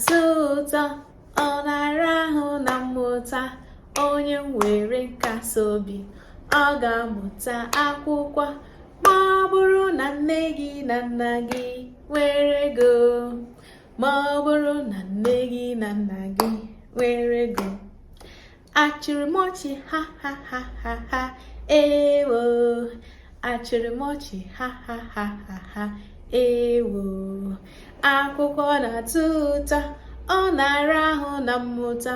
Tụta ọ na-arahụ na mmụta, onye nwere nkasi obi ọ ga-amụta akwụkwọ, ma ọ bụrụ na nne gị na nna gị nwere ego, ma ọ bụrụ na nne gị na nna gị nwere ego. Achịrị m ọchị ha ha ha ha ha, ewo, achịrị m ọchị ha ha ha ha ha, ewo. Akwụkwọ na-atọ ụtọ, ọ na-arahụ na mmụta,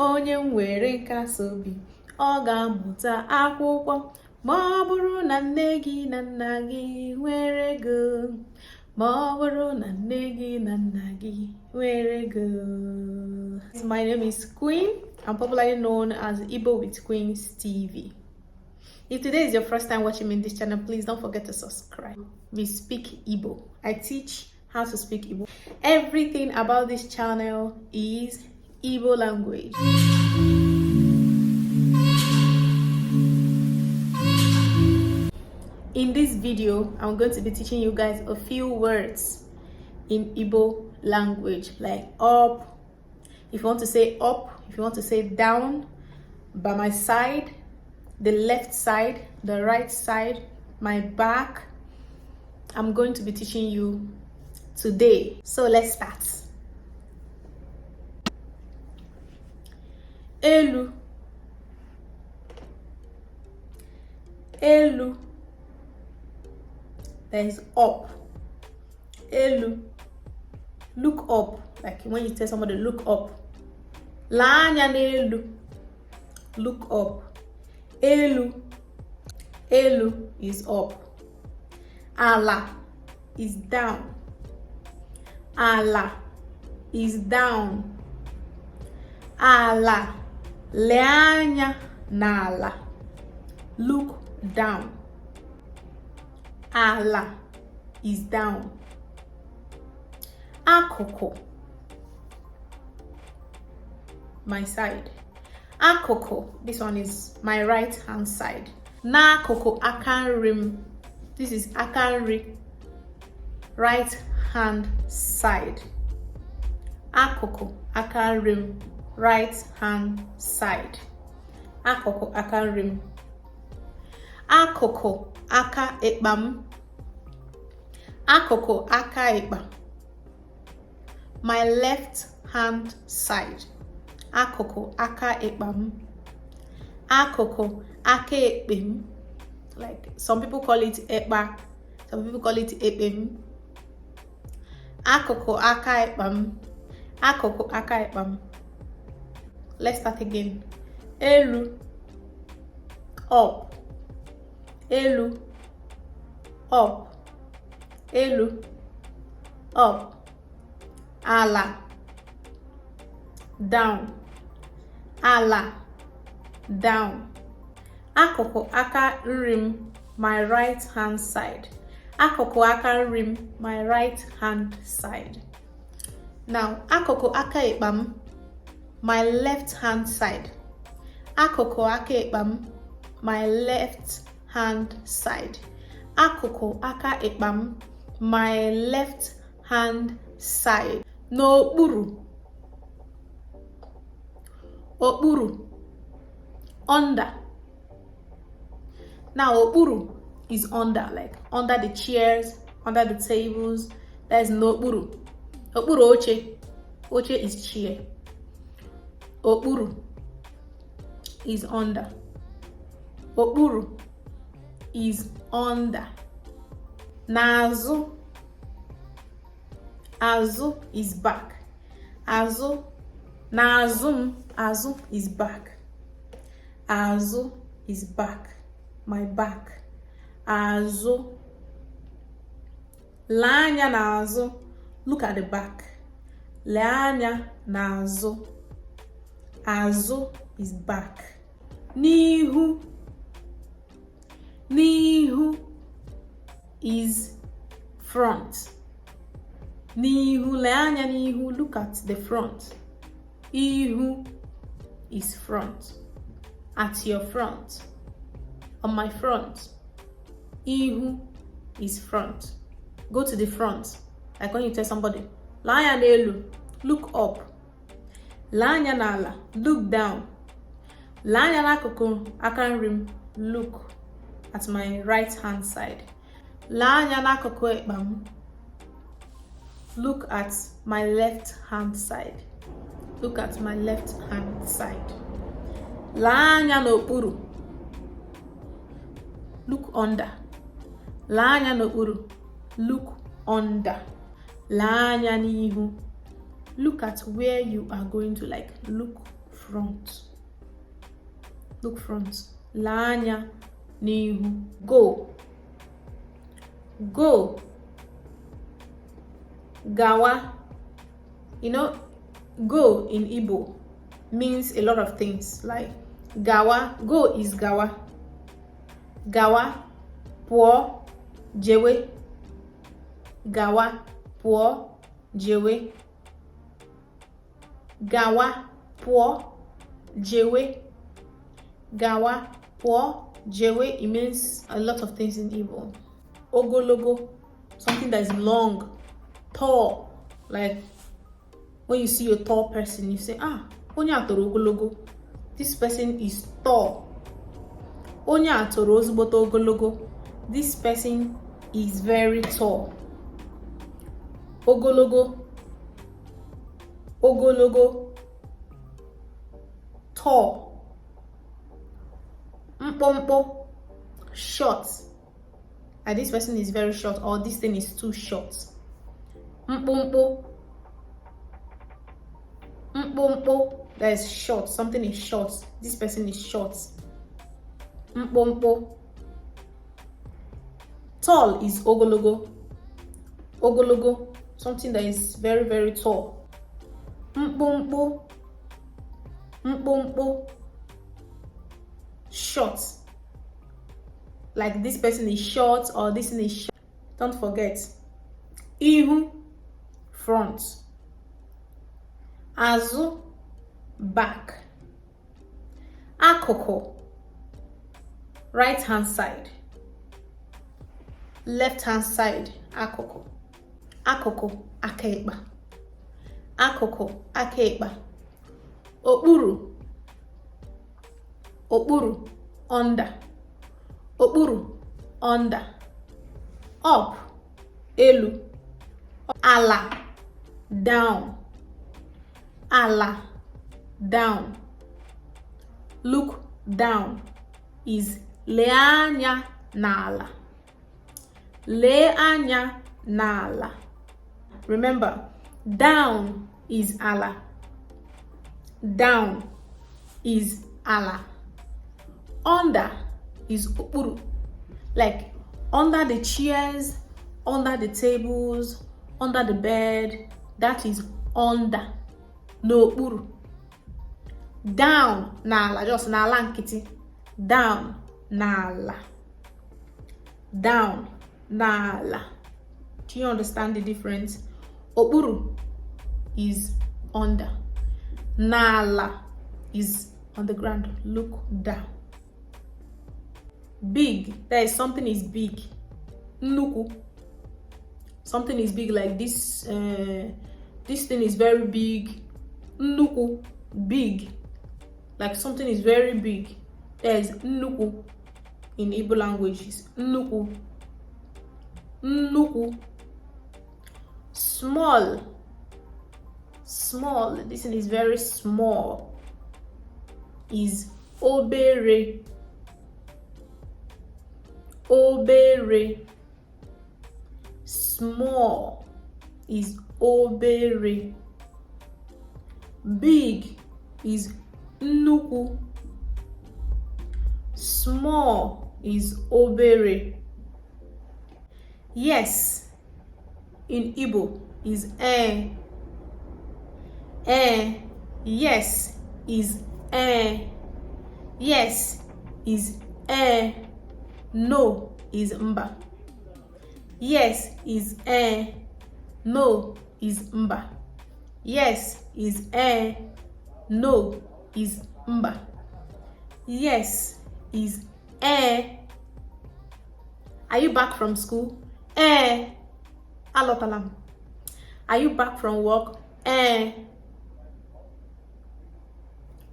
onye nwere nkasi obi ọ ga-amụta akwụkwọ, ma ọ bụrụ na nne gị na nna gị nwere ego, ma ọ bụrụ na nne gị na nna gị nwere ego. My name is Queen. I'm popularly known as Igbo with Queens TV. If today is your first time watching me in this channel, please don't forget to subscribe. We speak Igbo. I teach how to speak Igbo. Everything about this channel is Igbo language. In this video, I'm going to be teaching you guys a few words in Igbo language, like up. If you want to say up, if you want to say down, by my side, the left side, the right side, my back. I'm going to be teaching you today. So let's start. Elu. Elu. That is up. Elu. Look up. Like when you tell somebody look up. La anya n'elu. Look up. Elu. Elu is up. Ala is down. Ala is down. Ala. Le anya n'ala. Look down. Ala is down. Akuku. My side. Akuku. This one is my right hand side. Akuku Aka nrim. This is Aka nrim. Right hand side. Akuku Aka nrim. Right hand side. Akuku Aka nrim. Akuku Aka ekpam. Akuku Aka ekpam. My left hand side. Akuku Aka ekpam. Akuku Aka ekpem. Like some people call it ekpa, some people call it ekpem. Akuku Aka ekpam. Akuku Aka ekpam. Let's start again. Elu. Up. Elu. Up. Elu. Up. Ala. Down. Ala. Down. Akuku Aka nrim. My right hand side. Akuku Aka nrim. My right hand side. Now, Akuku Aka ekpam. My left hand side. Akuku Aka ekpam. My left hand side. Akuku Aka ekpam. My left hand side. N'okpuru. Okpuru. Under. Now okpuru is under, like under the chairs, under the tables. That is n'okpuru. Okpuru oche. Oche is chair. Okpuru is under. Okpuru is under. N'azụ. Azụ is back. Azụ. N'azụ. Azụ is back. Azụ is back. My back. Azụ. Le anya n'azụ. Look at the back. Le anya n'azụ. Azụ is back. N'ihu. N'ihu is front. N'ihu. Le anya n'ihu. Look at the front. Ihu is front. At your front. On my front. Ihu is front. Go to the front. Like when you tell somebody, lie n'elu. look up. Lee anya n'ala, look down. Lee anya n'akụkụ aka nrim, look at my right hand side. Lee anya n'akụkụ ekpa m, look at my left hand side. Look at my left hand side. Lee anya n'okpuru, look under. Lee anya n'okpuru, look under. Lee anya n'ihu, look at where you are going to, like look front. Look front. Lee anya n'ihu, go. Go. Gawa. You know, go in Igbo means a lot of things. Like gawa, go is gawa. Gawa, pụọ, jewe. Gawa, pụọ, jewe. Gawa, pụọ, jewe. Gawa, pụọ, jewe. It means a lot of things in Igbo. Ogologo, something that is long, tall. Like when you see a tall person, you say, ah, onye atoro ogologo. This person is tall. Onye atoro ozigboto ogologo. This person is very tall. Ogologo, ogologo, tall. Mpompo, short. And this person is very short, or this thing is too short. Mpompo, mpompo, that is short. Something is short. This person is short. Mpompo. Tall is ogologo. Ogologo, something that is very, very tall. Mpompo, mpompo, short. Like this person is short, or this one is short. Don't forget. Ihu, front. Azu, back. Akuku, right hand side. Left hand side, akuku. Akuku Aka. Akuku Aka. Okpuru, okpuru, under. Okpuru, under. Up, elu. Ala, down. Ala, down. Look down is lee anya n'ala. Lee anya n'ala. Remember, down is ala. Down is ala. Under is okpuru. Like under the chairs, under the tables, under the bed. That is under. No okpuru. Down n'ala, just n'ala nkịtị. Down n'ala. Down n'ala. Do you understand the difference? Okpuru is under. N'ala is on the ground. Look down. Big, that is something is big. Nnukwu, something is big, like this. This thing is very big. Nnukwu, big, like something is very big. There is nnukwu in Igbo languages. Nnukwu, nnukwu. Small, small. This thing is very small. Is obere. Obere. Small is obere. Big is nnukwu. Small is obere. Yes in Igbo is eh. Eh. Yes is eh. Yes is eh. No is mba. Yes is eh. No is mba. Yes is eh. No is mba. Yes is eh. Are you back from school? Eh. Alotalam. Are you back from work? Eh.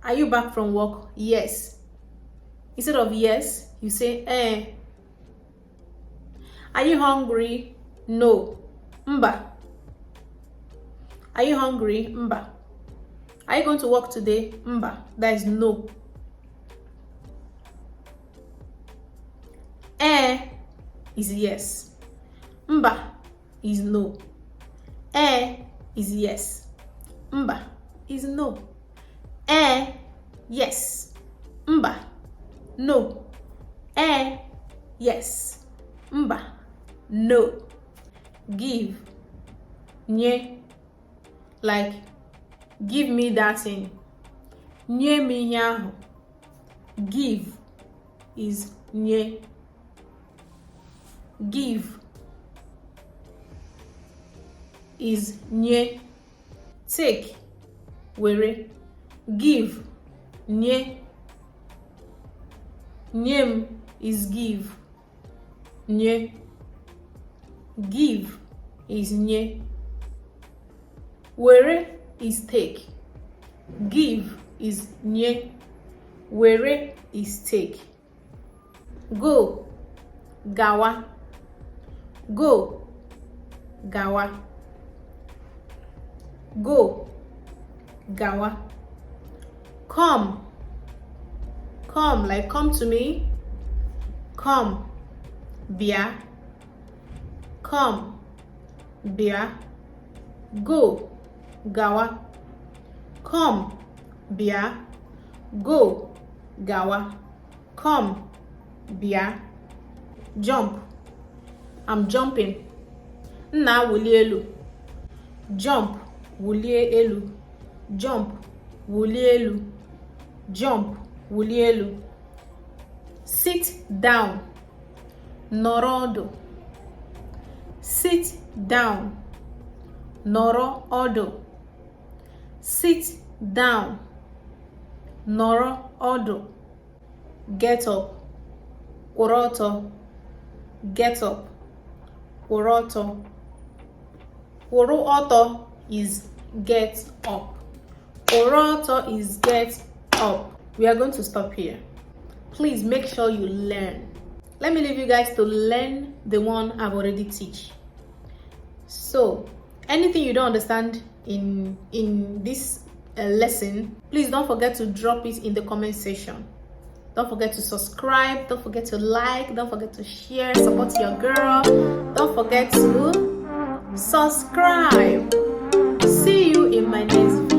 Are you back from work? Yes. Instead of yes, you say eh. Are you hungry? No. Mba. Are you hungry? Mba. Are you going to work today? Mba. That is no. Eh is yes. Mba is no. Eh is yes. Mba is no. Eh, yes. Mba, no. Eh, yes. Mba, no. Give, nye. Like, give me that thing. Nye mi ihe ahụ. Give is nye. Give is nye. Take, were. Give, nye. Nyem is give. Nye. Give is nye. Were is take. Give is nye. Were is take. Go, gawa. Go, gawa. Go, gawa. Come, like come to me. Come, bia. Come, bia. Go, gawa. Come, bia. Go, gawa. Come, bia. Jump, I'm jumping. Nna wulie elu. Jump, wulie elu. Jump, wulie elu. Jump, wulie elu. Sit down, nọrọ ọdụ. Sit down, nọrọ ọdụ. Sit down, nọrọ ọdụ. Get up, kwụrụ ọtọ. Get up, kwụrụ ọtọ. Kwụrụ ọtọ is get up. Kwụrụ ọtọ is get up. We are going to stop here. Please make sure you learn. Let me leave you guys to learn the one I've already teach. So anything you don't understand in this lesson, please don't forget to drop it in the comment section. Don't forget to subscribe. Don't forget to like. Don't forget to share. Support your girl. Don't forget to subscribe. See you in my next video.